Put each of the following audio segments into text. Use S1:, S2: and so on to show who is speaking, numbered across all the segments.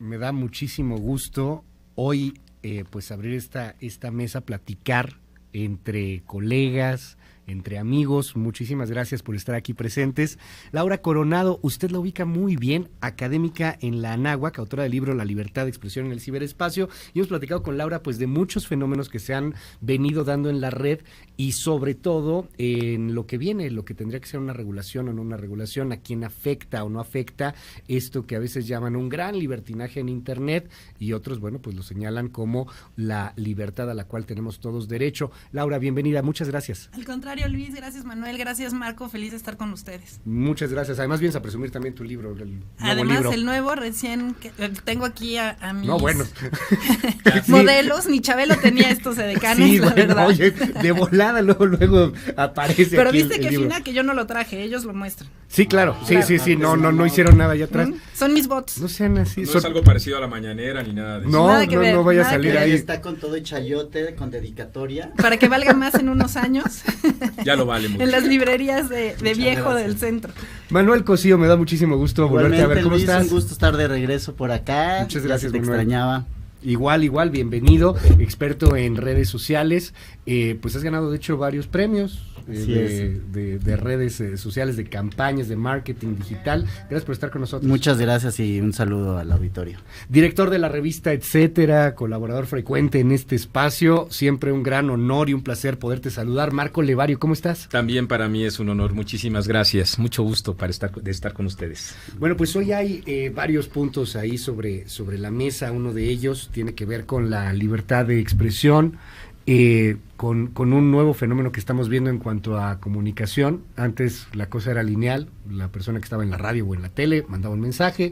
S1: Me da muchísimo gusto hoy pues abrir esta mesa, platicar entre colegas, entre amigos. Muchísimas gracias por estar aquí presentes. Laura Coronado, usted la ubica muy bien, académica en la Anáhuac, autora del libro La libertad de expresión en el ciberespacio, y hemos platicado con Laura pues de muchos fenómenos que se han venido dando en la red y sobre todo en lo que viene, lo que tendría que ser una regulación o no una regulación, a quién afecta o no afecta esto que a veces llaman un gran libertinaje en Internet y otros, bueno, pues lo señalan como la libertad a la cual tenemos todos derecho. Laura, bienvenida, muchas gracias.
S2: Al contrario, Luis, gracias Manuel, gracias Marco, feliz de estar con ustedes.
S1: Muchas gracias, además vienes a presumir también tu libro,
S2: El nuevo recién, tengo aquí a mis
S1: no, bueno.
S2: modelos, ni Chabelo tenía estos edecanes,
S1: sí,
S2: la
S1: bueno,
S2: verdad.
S1: Oye, de volada luego aparece.
S2: Pero
S1: aquí
S2: viste
S1: el
S2: que
S1: libro.
S2: fina que yo no lo traje, ellos lo muestran.
S1: Sí, claro,
S2: claro.
S1: sí, no hicieron nada allá atrás.
S2: Son mis bots.
S1: No sean así.
S3: No es algo parecido a La Mañanera ni nada de eso.
S1: No vaya a salir ahí.
S4: Está con todo el chayote, con dedicatoria.
S2: Para que valga más en unos años.
S3: Ya lo vale mucho.
S2: En las librerías de viejo del centro.
S1: Manuel Cosío, me da muchísimo gusto volverte a ver. ¿Cómo
S4: Luis,
S1: estás?
S4: Un gusto estar de regreso por acá.
S1: Muchas gracias,
S4: te
S1: Manuel.
S4: extrañaba.
S1: Igual, bienvenido, experto en redes sociales, pues has ganado de hecho varios premios de redes sociales, de campañas, de marketing digital. Gracias por estar con nosotros.
S4: Muchas gracias y un saludo al auditorio.
S1: Director de la revista Etcétera, colaborador frecuente en este espacio, siempre un gran honor y un placer poderte saludar. Marco Levario, ¿cómo estás?
S3: También para mí es un honor, muchísimas gracias, mucho gusto de estar con ustedes.
S1: Bueno, pues hoy hay varios puntos ahí sobre la mesa. Uno de ellos tiene que ver con la libertad de expresión, con un nuevo fenómeno que estamos viendo en cuanto a comunicación. Antes la cosa era lineal, la persona que estaba en la radio o en la tele mandaba un mensaje,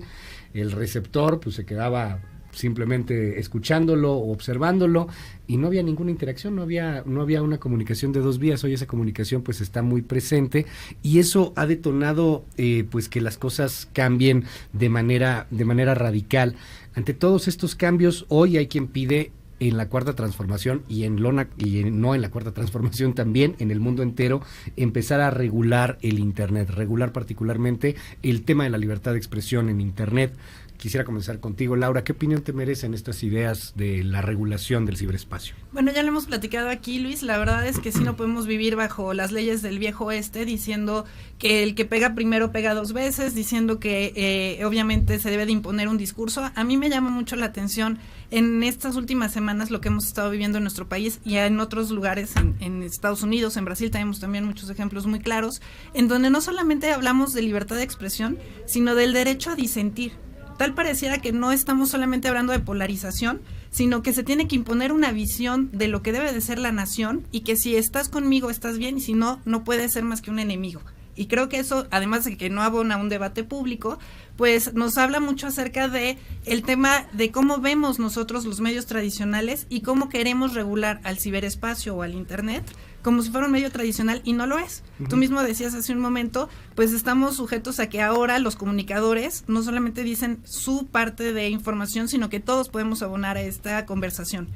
S1: el receptor pues se quedaba simplemente escuchándolo o observándolo y no había ninguna interacción, no había una comunicación de dos vías. Hoy esa comunicación pues está muy presente y eso ha detonado pues que las cosas cambien de manera radical. Ante todos estos cambios, hoy hay quien pide en la cuarta transformación no en la cuarta transformación, también en el mundo entero, empezar a regular el Internet, regular particularmente el tema de la libertad de expresión en Internet. Quisiera comenzar contigo, Laura. ¿Qué opinión te merecen estas ideas de la regulación del ciberespacio?
S2: Bueno, ya lo hemos platicado aquí, Luis. La verdad es que sí no podemos vivir bajo las leyes del viejo oeste, diciendo que el que pega primero pega dos veces, diciendo que obviamente se debe de imponer un discurso. A mí me llama mucho la atención en estas últimas semanas lo que hemos estado viviendo en nuestro país y en otros lugares, en Estados Unidos, en Brasil tenemos también muchos ejemplos muy claros, en donde no solamente hablamos de libertad de expresión, sino del derecho a disentir. Tal pareciera que no estamos solamente hablando de polarización, sino que se tiene que imponer una visión de lo que debe de ser la nación y que si estás conmigo estás bien y si no, no puedes ser más que un enemigo. Y creo que eso, además de que no abona un debate público, pues nos habla mucho acerca de el tema de cómo vemos nosotros los medios tradicionales y cómo queremos regular al ciberespacio o al Internet como si fuera un medio tradicional y no lo es. Uh-huh. Tú mismo decías hace un momento, pues estamos sujetos a que ahora los comunicadores no solamente dicen su parte de información, sino que todos podemos abonar a esta conversación.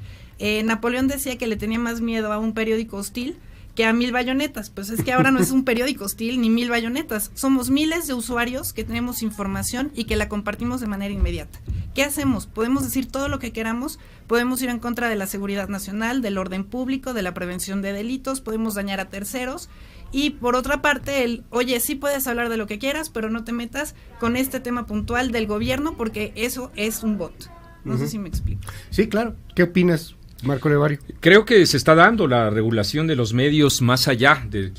S2: Napoleón decía que le tenía más miedo a un periódico hostil que a 1000 bayonetas. Pues es que ahora no es un periódico hostil ni 1000 bayonetas, somos miles de usuarios que tenemos información y que la compartimos de manera inmediata. ¿Qué hacemos? Podemos decir todo lo que queramos, podemos ir en contra de la seguridad nacional, del orden público, de la prevención de delitos, podemos dañar a terceros y por otra parte oye, sí puedes hablar de lo que quieras, pero no te metas con este tema puntual del gobierno porque eso es un bot. No sé si me explico.
S1: Sí, claro. ¿Qué opinas, Marco Levario?
S3: Creo que se está dando la regulación de los medios más allá, de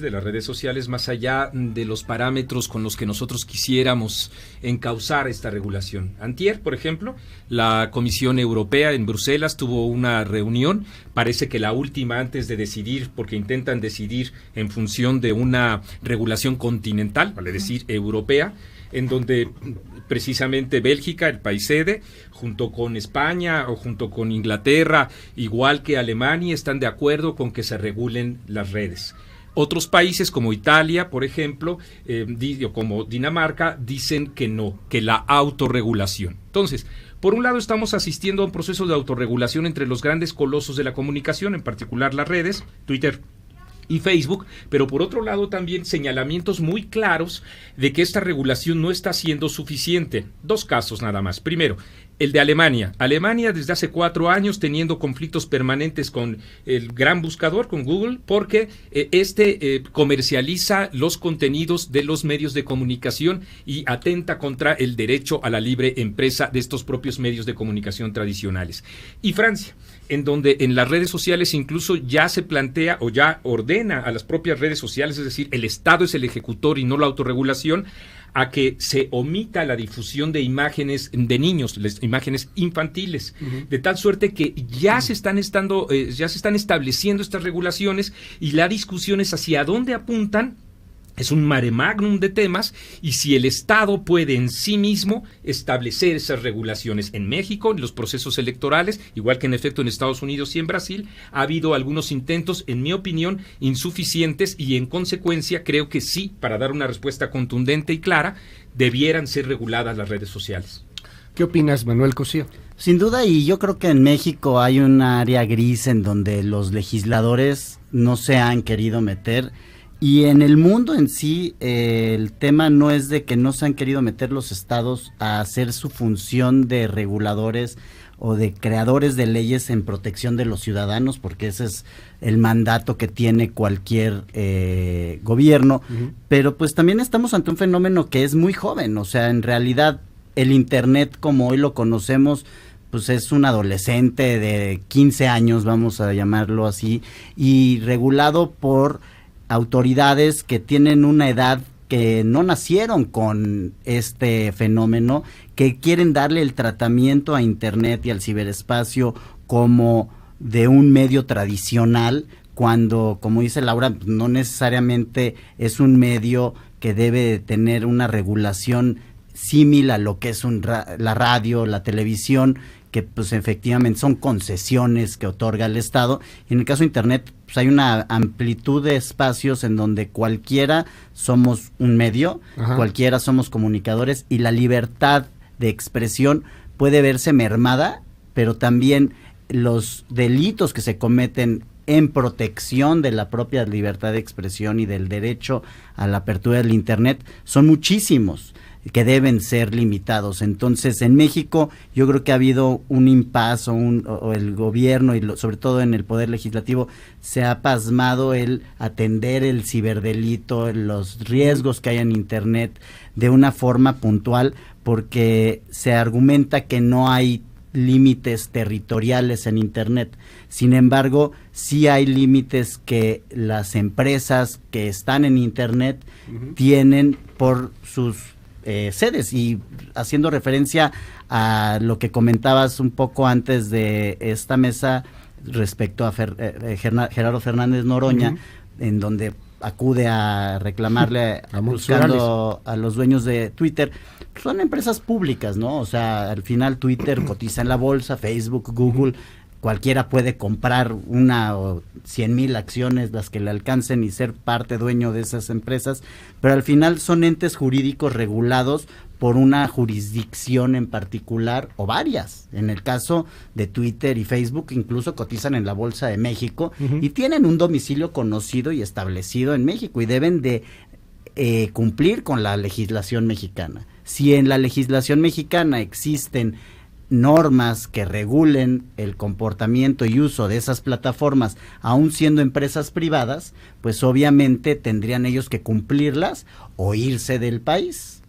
S3: las redes sociales, más allá de los parámetros con los que nosotros quisiéramos encauzar esta regulación. Antier, por ejemplo, la Comisión Europea en Bruselas tuvo una reunión, parece que la última antes de decidir, porque intentan decidir en función de una regulación continental, vale decir, europea, en donde precisamente Bélgica, el país sede, junto con España o junto con Inglaterra, igual que Alemania, están de acuerdo con que se regulen las redes. Otros países como Italia, por ejemplo, o como Dinamarca, dicen que no, que la autorregulación. Entonces, por un lado estamos asistiendo a un proceso de autorregulación entre los grandes colosos de la comunicación, en particular las redes, Twitter, y Facebook, pero por otro lado también señalamientos muy claros de que esta regulación no está siendo suficiente. 2 casos nada más. Primero, el de Alemania. Alemania desde hace 4 años teniendo conflictos permanentes con el gran buscador, con Google, porque comercializa los contenidos de los medios de comunicación y atenta contra el derecho a la libre empresa de estos propios medios de comunicación tradicionales. Y Francia, en donde en las redes sociales incluso ya se plantea o ya ordena a las propias redes sociales, es decir, el Estado es el ejecutor y no la autorregulación, a que se omita la difusión de imágenes de niños, imágenes infantiles, de tal suerte que ya se están estableciendo estas regulaciones y la discusión es hacia dónde apuntan. Es un mare magnum de temas y si el Estado puede en sí mismo establecer esas regulaciones. En México, en los procesos electorales, igual que en efecto en Estados Unidos y en Brasil, ha habido algunos intentos, en mi opinión, insuficientes y en consecuencia creo que sí, para dar una respuesta contundente y clara, debieran ser reguladas las redes sociales.
S1: ¿Qué opinas, Manuel Cosío?
S4: Sin duda, y yo creo que en México hay un área gris en donde los legisladores no se han querido meter. Y en el mundo en sí, el tema no es de que no se han querido meter los estados a hacer su función de reguladores o de creadores de leyes en protección de los ciudadanos, porque ese es el mandato que tiene cualquier gobierno. Pero pues también estamos ante un fenómeno que es muy joven, o sea, en realidad el Internet como hoy lo conocemos, pues es un adolescente de 15 años, vamos a llamarlo así, y regulado por autoridades que tienen una edad que no nacieron con este fenómeno, que quieren darle el tratamiento a Internet y al ciberespacio como de un medio tradicional, cuando, como dice Laura, no necesariamente es un medio que debe tener una regulación símil a lo que es la radio, la televisión, que pues efectivamente son concesiones que otorga el Estado. Y en el caso de Internet, pues hay una amplitud de espacios en donde cualquiera somos un medio, cualquiera somos comunicadores, y la libertad de expresión puede verse mermada, pero también los delitos que se cometen en protección de la propia libertad de expresión y del derecho a la apertura del Internet son muchísimos, que deben ser limitados. Entonces, en México yo creo que ha habido un impasse o el gobierno y sobre todo en el poder legislativo se ha pasmado el atender el ciberdelito, los riesgos que hay en Internet de una forma puntual, porque se argumenta que no hay límites territoriales en Internet. Sin embargo, sí hay límites que las empresas que están en Internet tienen por sus sedes, y haciendo referencia a lo que comentabas un poco antes de esta mesa respecto a Gerardo Fernández Noroña, en donde acude a reclamarle buscando a los dueños de Twitter. Son empresas públicas, ¿no? O sea, al final Twitter cotiza en la bolsa, Facebook, Google, cualquiera puede comprar 1 o 100,000 acciones, las que le alcancen, y ser parte dueño de esas empresas, pero al final son entes jurídicos regulados por una jurisdicción en particular o varias. En el caso de Twitter y Facebook incluso cotizan en la Bolsa de México y tienen un domicilio conocido y establecido en México y deben de cumplir con la legislación mexicana. Si en la legislación mexicana existen normas que regulen el comportamiento y uso de esas plataformas, aún siendo empresas privadas, pues obviamente tendrían ellos que cumplirlas o irse del país.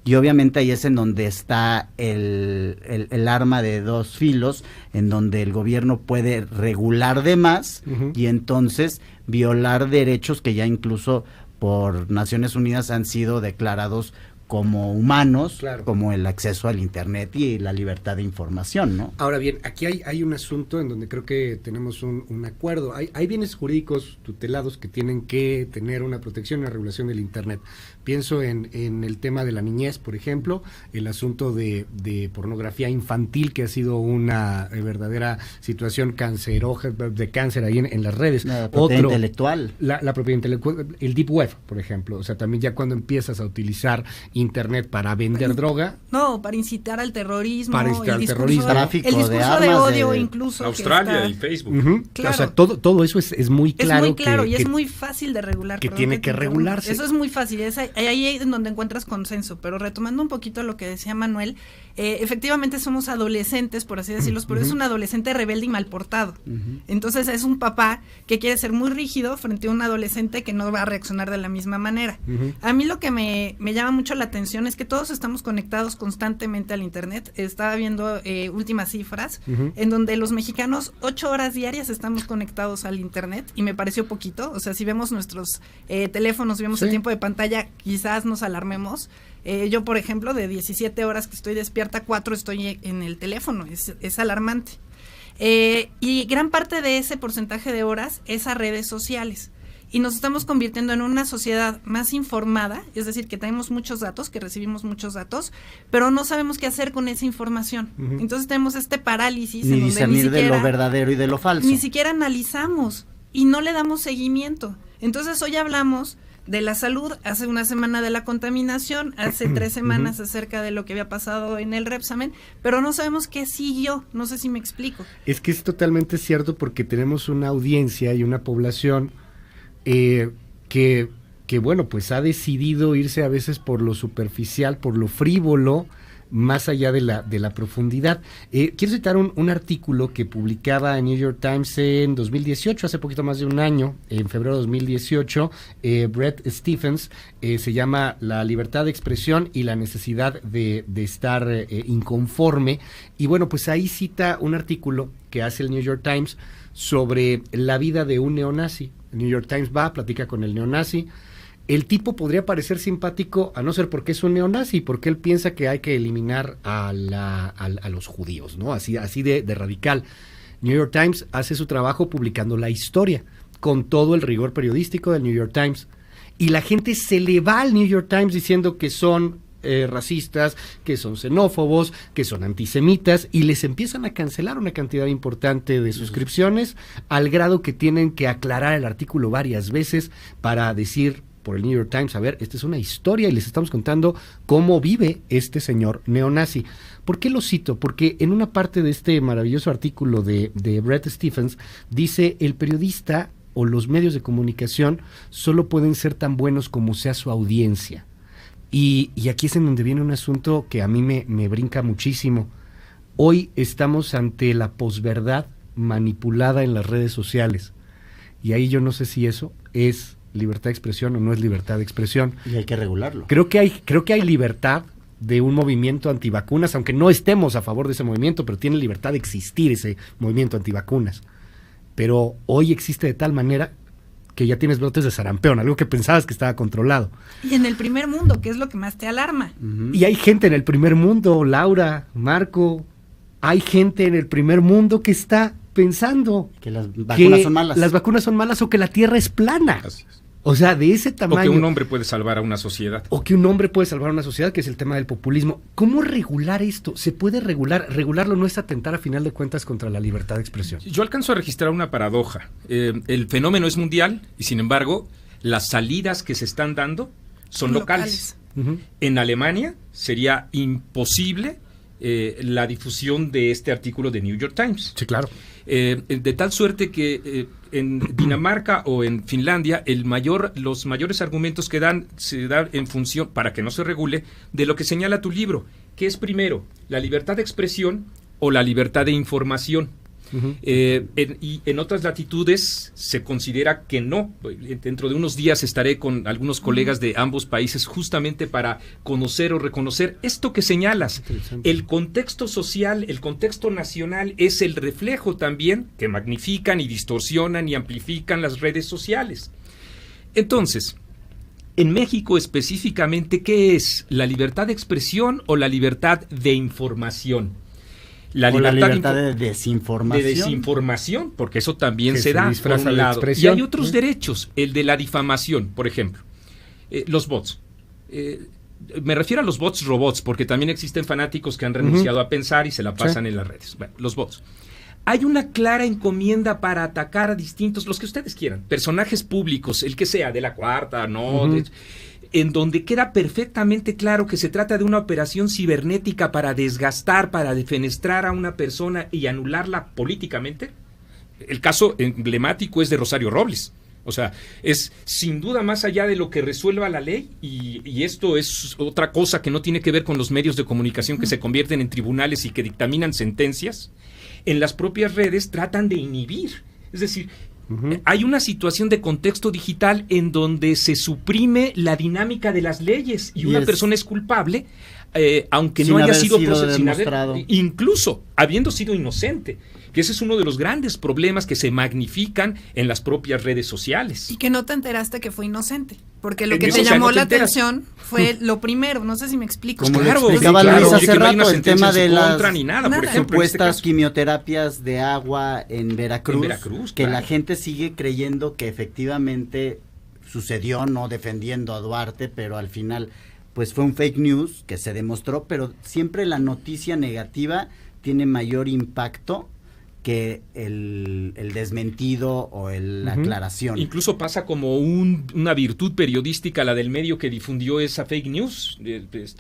S4: Y obviamente ahí es en donde está el arma de 2 filos, en donde el gobierno puede regular de más y entonces violar derechos que ya incluso por Naciones Unidas han sido declarados como humanos, como el acceso al Internet y la libertad de información, ¿no?
S1: Ahora bien, aquí hay un asunto en donde creo que tenemos un acuerdo. Hay bienes jurídicos tutelados que tienen que tener una protección y una regulación del Internet. Pienso en el tema de la niñez, por ejemplo, el asunto de pornografía infantil, que ha sido una verdadera situación cancerógena, de cáncer ahí en las redes.
S4: La propiedad intelectual.
S1: La propiedad intelectual, el Deep Web, por ejemplo. O sea, también ya cuando empiezas a utilizar Internet para vender droga.
S2: No, para incitar al terrorismo,
S1: para incitar al terrorismo,
S4: tráfico
S2: el discurso
S4: de armas
S2: de odio
S4: de
S2: incluso.
S3: Australia y Facebook.
S2: Claro.
S1: O sea, todo eso es muy claro.
S2: Es muy claro y
S1: que,
S2: es muy fácil de regular.
S1: Que tiene que regularse.
S2: Eso es muy fácil, ahí es en donde encuentras consenso. Pero retomando un poquito lo que decía Manuel, efectivamente somos adolescentes, por así decirlo, pero es un adolescente rebelde y mal portado. Entonces es un papá que quiere ser muy rígido frente a un adolescente que no va a reaccionar de la misma manera. A mí lo que me llama mucho la atención es que todos estamos conectados constantemente al internet. Estaba viendo últimas cifras en donde los mexicanos 8 horas diarias estamos conectados al internet y me pareció poquito. O sea, si vemos nuestros teléfonos, vemos el tiempo de pantalla, quizás nos alarmemos. Yo, por ejemplo, de 17 horas que estoy despierta, 4 estoy en el teléfono. Es alarmante. Y gran parte de ese porcentaje de horas es a redes sociales. Y nos estamos convirtiendo en una sociedad más informada, es decir, que tenemos muchos datos, que recibimos muchos datos, pero no sabemos qué hacer con esa información. Entonces tenemos este parálisis
S4: ni discernir de lo verdadero y de lo falso.
S2: Ni siquiera analizamos y no le damos seguimiento. Entonces hoy hablamos de la salud, hace una semana de la contaminación, hace 3 semanas acerca de lo que había pasado en el Repsamen, pero no sabemos qué siguió, no sé si me explico.
S1: Es que es totalmente cierto porque tenemos una audiencia y una población que bueno, pues ha decidido irse a veces por lo superficial, por lo frívolo, más allá de la profundidad. Quiero citar un artículo que publicaba en New York Times en 2018, hace poquito más de un año, en febrero de 2018, Bret Stephens, se llama La libertad de expresión y la necesidad de estar inconforme, y bueno, pues ahí cita un artículo que hace el New York Times sobre la vida de un neonazi. El New York Times platica con el neonazi. El tipo podría parecer simpático a no ser porque es un neonazi, porque él piensa que hay que eliminar a los judíos, ¿no? Así de radical. New York Times hace su trabajo publicando la historia, con todo el rigor periodístico del New York Times. Y la gente se le va al New York Times diciendo que son racistas, que son xenófobos, que son antisemitas, y les empiezan a cancelar una cantidad importante de suscripciones, al grado que tienen que aclarar el artículo varias veces para decir por el New York Times, a ver, esta es una historia y les estamos contando cómo vive este señor neonazi. ¿Por qué lo cito? Porque en una parte de este maravilloso artículo de Bret Stephens dice: el periodista o los medios de comunicación solo pueden ser tan buenos como sea su audiencia. Y aquí es en donde viene un asunto que a mí me brinca muchísimo. Hoy estamos ante la posverdad manipulada en las redes sociales. Y ahí yo no sé si eso es libertad de expresión o no es libertad de expresión.
S4: Y hay que regularlo.
S1: Creo que hay libertad de un movimiento antivacunas, aunque no estemos a favor de ese movimiento, pero tiene libertad de existir ese movimiento antivacunas. Pero hoy existe de tal manera que ya tienes brotes de sarampión, algo que pensabas que estaba controlado.
S2: Y en el primer mundo, que es lo que más te alarma.
S1: Y hay gente en el primer mundo, Laura, Marco, hay gente en el primer mundo que está pensando
S4: que las vacunas son malas.
S1: Las vacunas son malas o que la Tierra es plana.
S3: Así es.
S1: O sea, de ese tamaño.
S3: O que un hombre puede salvar a una sociedad.
S1: O que un hombre puede salvar a una sociedad, que es el tema del populismo. ¿Cómo regular esto? ¿Se puede regular? Regularlo no es atentar a final de cuentas contra la libertad de expresión.
S3: Yo alcanzo a registrar una paradoja. El fenómeno es mundial y sin embargo las salidas que se están dando son locales. En Alemania sería imposible la difusión de este artículo de New York Times.
S1: Sí, claro.
S3: De tal suerte que en Dinamarca o en Finlandia los mayores argumentos que se dan en función, para que no se regule, de lo que señala tu libro, que es primero la libertad de expresión o la libertad de información. Y en otras latitudes se considera que no. Dentro de unos días estaré con algunos colegas de ambos países justamente para conocer o reconocer esto que señalas. El contexto social, el contexto nacional es el reflejo también que magnifican y distorsionan y amplifican las redes sociales. Entonces, en México específicamente, ¿qué es la libertad de expresión o la libertad de información?
S4: La libertad de desinformación.
S3: De desinformación, porque eso también se da
S1: por un
S3: lado. Y hay otros derechos, el de la difamación, por ejemplo. Los bots. Me refiero a los bots robots, porque también existen fanáticos que han renunciado a pensar y se la pasan en las redes. Bueno, los bots. Hay una clara encomienda para atacar a distintos, los que ustedes quieran, personajes públicos, el que sea, de la Cuarta, no. en donde queda perfectamente claro que se trata de una operación cibernética para desgastar, para defenestrar a una persona y anularla políticamente. El caso emblemático es de Rosario Robles. O sea, es sin duda más allá de lo que resuelva la ley, y esto es otra cosa que no tiene que ver con los medios de comunicación que se convierten en tribunales y que dictaminan sentencias. En las propias redes tratan de inhibir. Es decir, hay una situación de contexto digital en donde se suprime la dinámica de las leyes y una persona es culpable, aunque no haya sido procesado, incluso habiendo sido inocente. Que ese es uno de los grandes problemas que se magnifican en las propias redes sociales.
S2: Y que no te enteraste que fue inocente, porque lo que te llamó la atención fue lo primero, no sé si me explico.
S4: Como
S3: claro,
S4: lo explicaba Luis hace
S3: no
S4: rato, el tema de las
S3: por ejemplo,
S4: supuestas quimioterapias de agua en Veracruz, que la gente sigue creyendo que efectivamente sucedió, no defendiendo a Duarte, pero al final pues fue un fake news que se demostró, pero siempre la noticia negativa tiene mayor impacto que el desmentido o la aclaración.
S3: Incluso pasa como una virtud periodística la del medio que difundió esa fake news,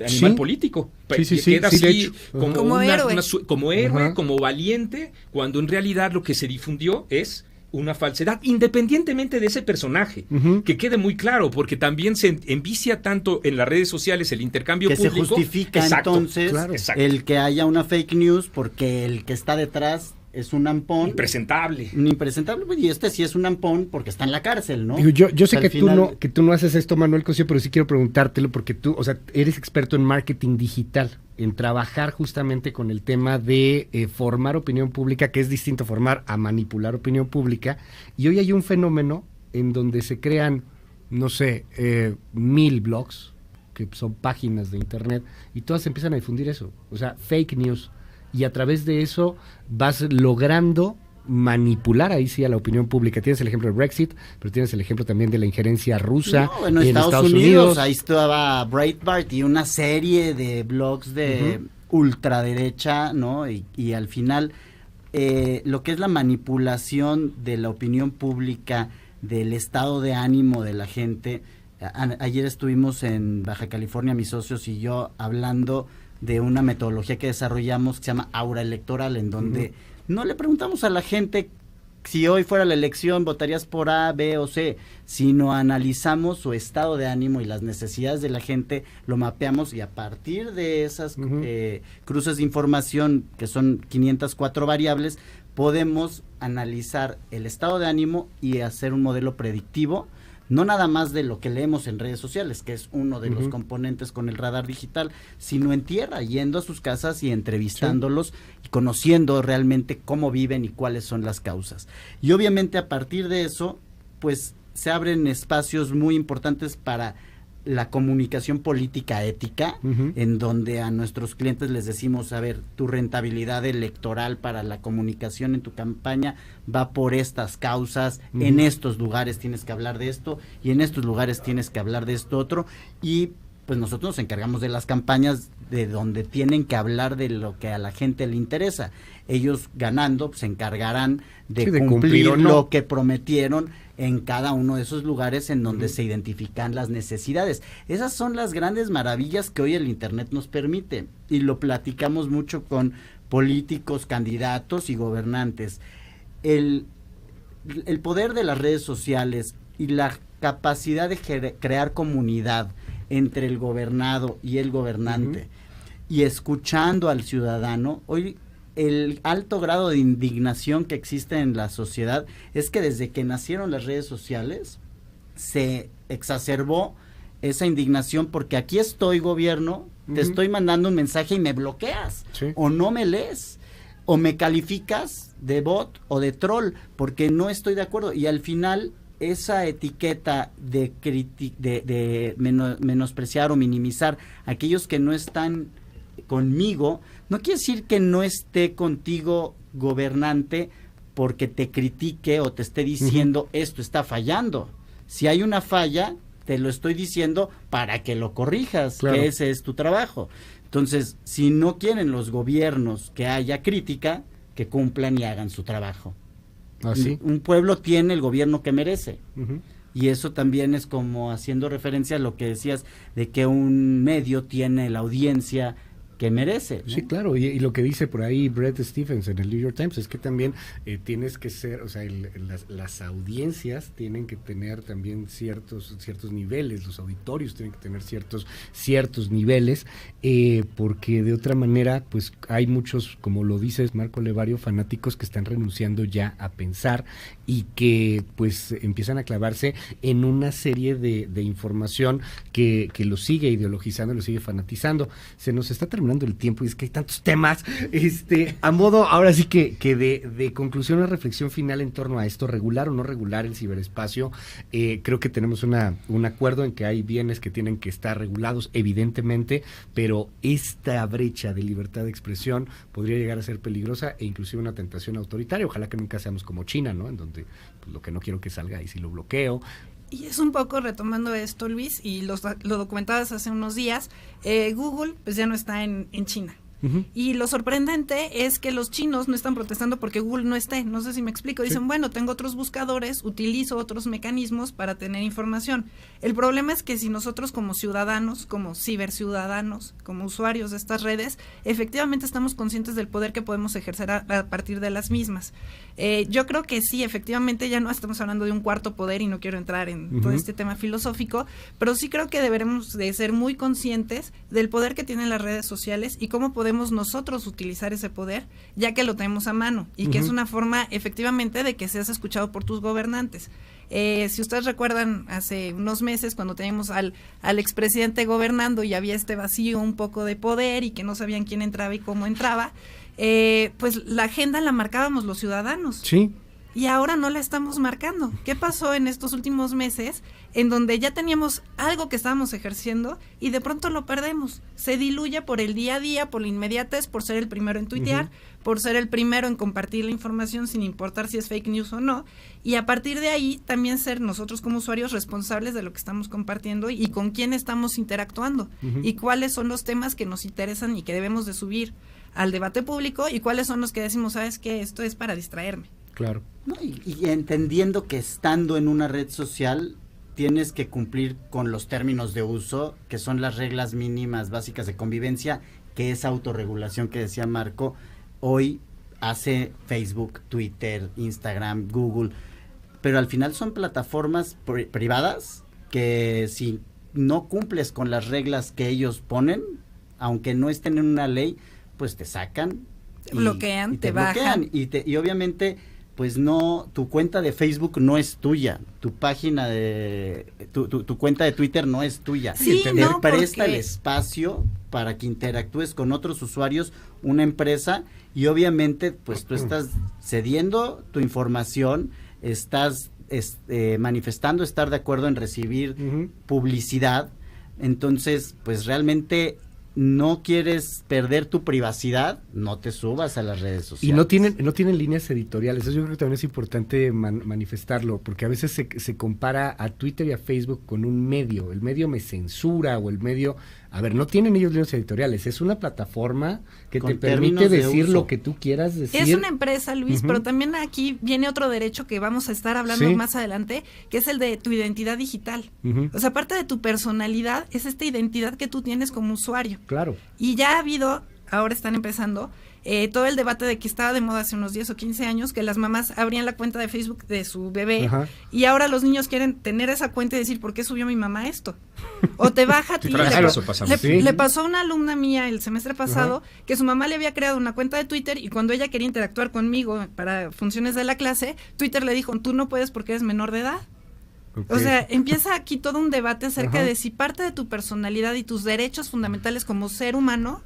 S3: animal político. Queda así como héroe, como valiente, cuando en realidad lo que se difundió es una falsedad, independientemente de ese personaje, que quede muy claro, porque también se envicia tanto en las redes sociales el intercambio público.
S4: Que se justifica entonces el que haya una fake news porque el que está detrás es un ampón.
S3: Impresentable,
S4: y este sí es un ampón porque está en la cárcel, ¿no?
S1: Yo sé que tú no haces esto, Manuel Cosío, pero sí quiero preguntártelo porque tú, o sea, eres experto en marketing digital, en trabajar justamente con el tema de formar opinión pública, que es distinto formar a manipular opinión pública, y hoy hay un fenómeno en donde se crean, no sé, 1000 blogs, que son páginas de internet, y todas empiezan a difundir eso, o sea, fake news, y a través de eso vas logrando manipular ahí sí a la opinión pública. Tienes el ejemplo del Brexit, pero tienes el ejemplo también de la injerencia rusa
S4: en Estados Unidos. Ahí estaba Breitbart y una serie de blogs de ultraderecha, ¿no? Y al final lo que es la manipulación de la opinión pública, del estado de ánimo de la gente. Ayer estuvimos en Baja California, mis socios y yo, hablando de una metodología que desarrollamos que se llama Aura Electoral, en donde no le preguntamos a la gente si hoy fuera la elección votarías por A, B o C, sino analizamos su estado de ánimo y las necesidades de la gente, lo mapeamos y a partir de esas cruces de información, que son 504 variables, podemos analizar el estado de ánimo y hacer un modelo predictivo, no nada más de lo que leemos en redes sociales, que es uno de los componentes con el radar digital, sino en tierra, yendo a sus casas y entrevistándolos y conociendo realmente cómo viven y cuáles son las causas. Y obviamente a partir de eso, pues se abren espacios muy importantes para la comunicación política ética, en donde a nuestros clientes les decimos, a ver, tu rentabilidad electoral para la comunicación en tu campaña va por estas causas, en estos lugares tienes que hablar de esto, y en estos lugares tienes que hablar de esto otro, y pues nosotros nos encargamos de las campañas de donde tienen que hablar de lo que a la gente le interesa. Ellos ganando, pues, se encargarán de cumplir lo que prometieron en cada uno de esos lugares en donde se identifican las necesidades. Esas son las grandes maravillas que hoy el Internet nos permite, y lo platicamos mucho con políticos, candidatos y gobernantes. El poder de las redes sociales y la capacidad de crear comunidad entre el gobernado y el gobernante, y escuchando al ciudadano. Hoy el alto grado de indignación que existe en la sociedad es que desde que nacieron las redes sociales se exacerbó esa indignación, porque aquí estoy, gobierno, te estoy mandando un mensaje y me bloqueas, o no me lees, o me calificas de bot o de troll porque no estoy de acuerdo, y al final esa etiqueta de menospreciar o minimizar a aquellos que no están conmigo, no quiere decir que no esté contigo, gobernante, porque te critique o te esté diciendo esto está fallando. Si hay una falla, te lo estoy diciendo para que lo corrijas, que ese es tu trabajo. Entonces, si no quieren los gobiernos que haya crítica, que cumplan y hagan su trabajo.
S1: ¿Ah, sí?
S4: Un pueblo tiene el gobierno que merece. y eso también es como haciendo referencia a lo que decías de que un medio tiene la audiencia que merece, ¿no?
S1: Sí, claro, y lo que dice por ahí Bret Stephens en el New York Times es que también tienes que ser, o sea, las audiencias tienen que tener también ciertos niveles, los auditorios tienen que tener ciertos niveles, porque de otra manera, pues hay muchos, como lo dices Marco Levario, fanáticos que están renunciando ya a pensar y que pues empiezan a clavarse en una serie de información que lo sigue ideologizando, lo sigue fanatizando. Se nos está terminando el tiempo y es que hay tantos temas, a modo ahora sí que de conclusión, una reflexión final en torno a esto, regular o no regular el ciberespacio. Creo que tenemos un acuerdo en que hay bienes que tienen que estar regulados, evidentemente, pero esta brecha de libertad de expresión podría llegar a ser peligrosa e inclusive una tentación autoritaria. Ojalá que nunca seamos como China, ¿no? En donde pues, lo que no quiero que salga y si lo bloqueo.
S2: Y es un poco retomando esto, Luis, y lo documentabas hace unos días, Google pues ya no está en China. Uh-huh. Y lo sorprendente es que los chinos no están protestando porque Google no esté, no sé si me explico, dicen, sí, bueno, tengo otros buscadores, utilizo otros mecanismos para tener información. El problema es que si nosotros como ciudadanos, como ciberciudadanos, como usuarios de estas redes, efectivamente estamos conscientes del poder que podemos ejercer a partir de las mismas. Yo creo que sí, efectivamente ya no estamos hablando de un cuarto poder y no quiero entrar en uh-huh. todo este tema filosófico, pero sí creo que deberemos de ser muy conscientes del poder que tienen las redes sociales y cómo podemos nosotros utilizar ese poder, ya que lo tenemos a mano y que es una forma efectivamente de que seas escuchado por tus gobernantes. Si ustedes recuerdan hace unos meses cuando teníamos al expresidente gobernando y había este vacío un poco de poder y que no sabían quién entraba y cómo entraba, pues la agenda la marcábamos los ciudadanos.
S1: Sí.
S2: Y ahora no la estamos marcando. ¿Qué pasó en estos últimos meses en donde ya teníamos algo que estábamos ejerciendo y de pronto lo perdemos? Se diluye por el día a día, por la inmediatez, por ser el primero en tuitear, uh-huh. por ser el primero en compartir la información sin importar si es fake news o no, y a partir de ahí también ser nosotros como usuarios responsables de lo que estamos compartiendo y con quién estamos interactuando, uh-huh. y cuáles son los temas que nos interesan y que debemos de subir al debate público y cuáles son los que decimos, ¿sabes qué? Esto es para distraerme.
S1: Claro.
S4: No, y entendiendo que estando en una red social tienes que cumplir con los términos de uso, que son las reglas mínimas básicas de convivencia, que es autorregulación que decía Marco, hoy hace Facebook, Twitter, Instagram, Google, pero al final son plataformas privadas que si no cumples con las reglas que ellos ponen, aunque no estén en una ley, pues te sacan.
S2: Te bloquean, te bajan.
S4: Y obviamente pues no, tu cuenta de Facebook no es tuya, tu página de, tu cuenta de Twitter no es tuya.
S2: Sí,
S4: te
S2: no,
S4: presta el espacio para que interactúes con otros usuarios, una empresa, y obviamente pues tú estás cediendo tu información, estás manifestando estar de acuerdo en recibir uh-huh. publicidad, entonces pues realmente no quieres perder tu privacidad, no te subas a las redes sociales.
S1: Y no tienen líneas editoriales. Eso yo creo que también es importante manifestarlo, porque a veces se compara a Twitter y a Facebook con un medio. El medio me censura o el medio... A ver, no tienen ellos líneas editoriales, es una plataforma que te permite decir lo que tú quieras decir.
S2: Es una empresa, Luis, uh-huh. pero también aquí viene otro derecho que vamos a estar hablando más adelante, que es el de tu identidad digital. Uh-huh. O sea, aparte de tu personalidad, es esta identidad que tú tienes como usuario.
S1: Claro.
S2: Y ya ha habido, ahora están empezando, todo el debate de que estaba de moda hace unos 10 o 15 años, que las mamás abrían la cuenta de Facebook de su bebé, uh-huh. y ahora los niños quieren tener esa cuenta y decir, ¿por qué subió mi mamá esto? O te baja a ti. Le pasó a una alumna mía el semestre pasado, uh-huh. que su mamá le había creado una cuenta de Twitter y cuando ella quería interactuar conmigo para funciones de la clase, Twitter le dijo, tú no puedes porque eres menor de edad. Okay. O sea, empieza aquí todo un debate acerca uh-huh. de si parte de tu personalidad y tus derechos fundamentales como ser humano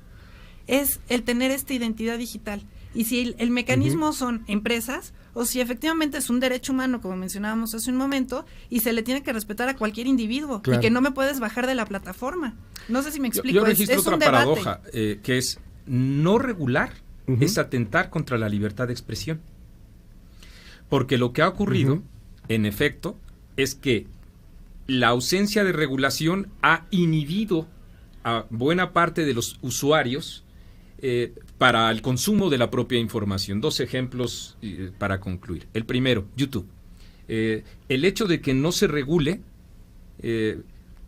S2: es el tener esta identidad digital. Y si el mecanismo uh-huh. son empresas, o si efectivamente es un derecho humano, como mencionábamos hace un momento, y se le tiene que respetar a cualquier individuo, claro. y que no me puedes bajar de la plataforma. No sé si me explico.
S3: Yo registro otra paradoja, que es no regular, uh-huh. es atentar contra la libertad de expresión. Porque lo que ha ocurrido, uh-huh. en efecto, es que la ausencia de regulación ha inhibido a buena parte de los usuarios para el consumo de la propia información. Dos ejemplos para concluir. El primero, YouTube. el hecho de que no se regule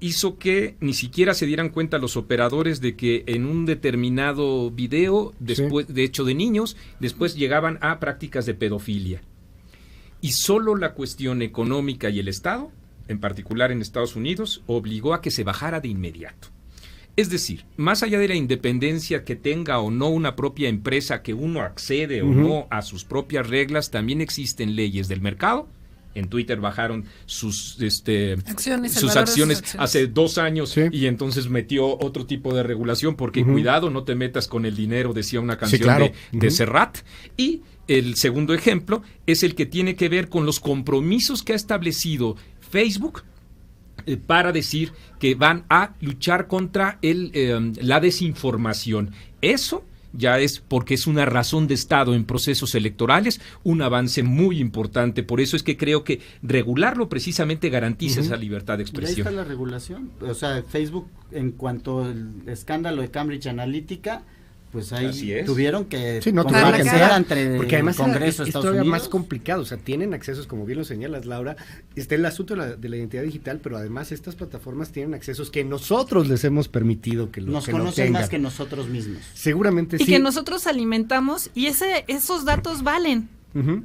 S3: hizo que ni siquiera se dieran cuenta los operadores de que en un determinado video, después, de hecho de niños, después llegaban a prácticas de pedofilia. Y solo la cuestión económica y el Estado, en particular en Estados Unidos, obligó a que se bajara de inmediato. Es decir, más allá de la independencia que tenga o no una propia empresa, que uno accede o no a sus propias reglas, también existen leyes del mercado. En Twitter bajaron sus acciones hace 2 años, y entonces metió otro tipo de regulación porque cuidado, no te metas con el dinero, decía una canción de Serrat. Y el segundo ejemplo es el que tiene que ver con los compromisos que ha establecido Facebook para decir que van a luchar contra la desinformación. Eso ya es porque es una razón de Estado en procesos electorales, un avance muy importante. Por eso es que creo que regularlo precisamente garantiza esa libertad de expresión.
S4: Ahí está la regulación. O sea, Facebook, en cuanto al escándalo de Cambridge Analytica, pues ahí tuvieron que
S1: comparecer
S4: entre
S1: porque además
S4: el Congreso de
S1: es
S4: Estados
S1: todavía
S4: Unidos.
S1: Más complicado, o sea, tienen accesos, como bien lo señalas, Laura, está el asunto de la identidad digital, pero además estas plataformas tienen accesos que nosotros les hemos permitido que
S4: nos
S1: que
S4: conocen
S1: tengan.
S4: Más que nosotros mismos.
S1: Seguramente
S2: y
S1: sí.
S2: que nosotros alimentamos, y esos datos valen.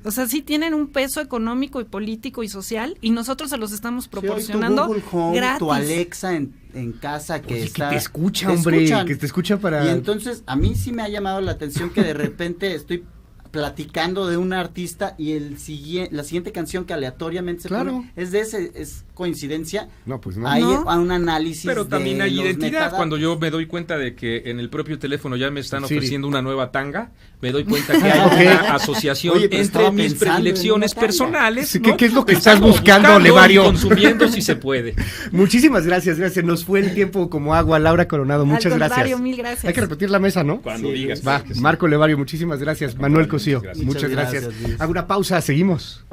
S2: O sea, sí tienen un peso económico y político y social, y nosotros se los estamos proporcionando
S4: tu Google Home,
S2: gratis.
S4: tu Alexa en casa que
S1: te escucha, hombre, que te escucha para...
S4: Y entonces, a mí sí me ha llamado la atención que de repente estoy platicando de un artista y la siguiente canción que aleatoriamente se pone es de ese, es coincidencia.
S1: No, pues no.
S4: Hay un análisis.
S3: Pero también hay identidad.
S4: metadatos.
S3: Cuando yo me doy cuenta de que en el propio teléfono ya me están ofreciendo una nueva tanga, me doy cuenta que hay una asociación entre mis predilecciones personales.
S1: Sí, ¿qué es lo que estás buscando, Levario?
S3: Consumiendo si se puede.
S1: Muchísimas gracias. Nos fue el tiempo como agua. Laura Coronado, muchas gracias.
S2: Mil gracias.
S1: Hay que repetir la mesa, ¿no?
S3: Cuando digas.
S1: Va, Marco Levario, muchísimas gracias. Manuel Cosío, muchas gracias. Hago una pausa, seguimos.